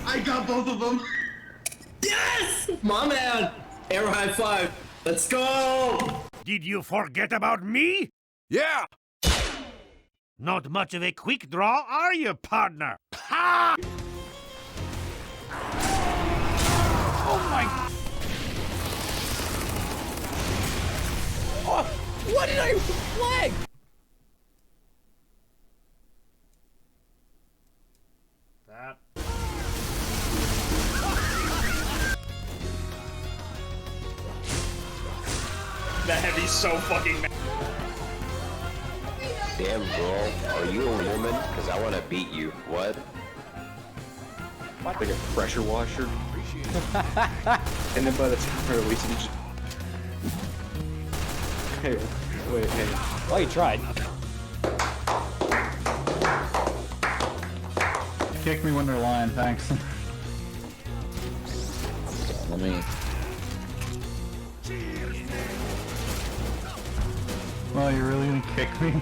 I got both of them. Yes! My man! Air high five. Let's go! Did you forget about me? Yeah! Not much of a quick draw, are you, partner? Ha! Oh my... Oh, what did I flag? That... That heavy's so fucking mad. Damn girl, are you a woman? Cause I wanna beat you. What? Like a pressure washer. And then by the time I release it, just... Hey, wait, hey. Well, you tried. Kick me when they're lying, thanks. Let me... Well, you're really gonna kick me?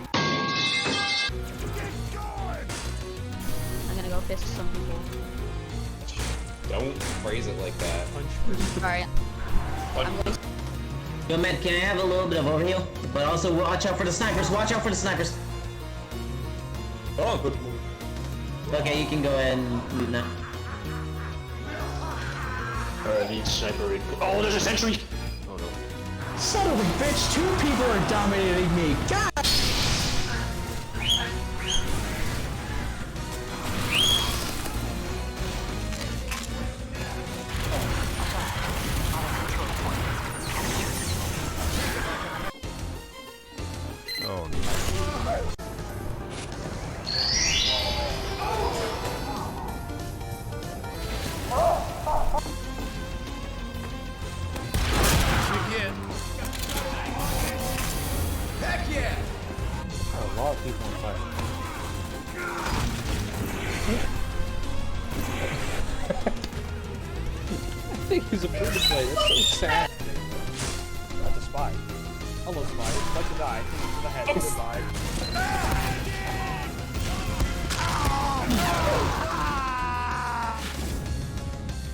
I'm gonna go fist some people. Don't phrase it like that. Alright. Yo, man, can I have a little bit of overheal? But also, watch out for the snipers. Watch out for the snipers. Oh, good move. Okay, you can go ahead and move now. Alright, he's sniper. Oh, there's a sentry! Oh no. Son of a bitch, 2 people are dominating me. God! Oh, no. Heck yeah! A lot of people in fight. I think he's a free to play. That's so sad. That's a spy. Hello, spy. Like to die. To the head. Goodbye.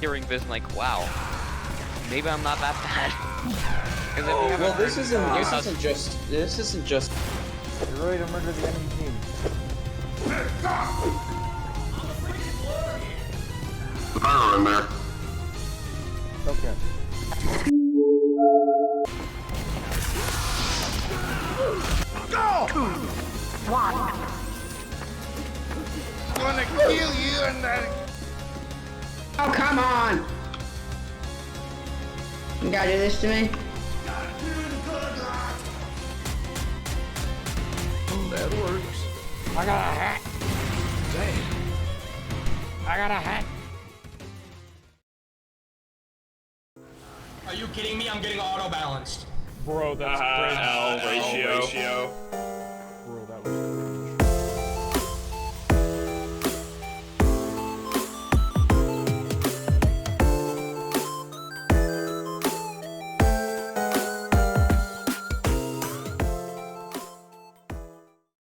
Hearing this, like, wow, maybe I'm not that bad. Well, this isn't just. You're ready to murder the enemy team. Fire in there. Okay. Gonna kill you and then... Oh, come on! You gotta do this to me? That works. I got a hat. Dang. I got a hat. Are you kidding me? I'm getting auto-balanced. Bro, that's crazy. L ratio.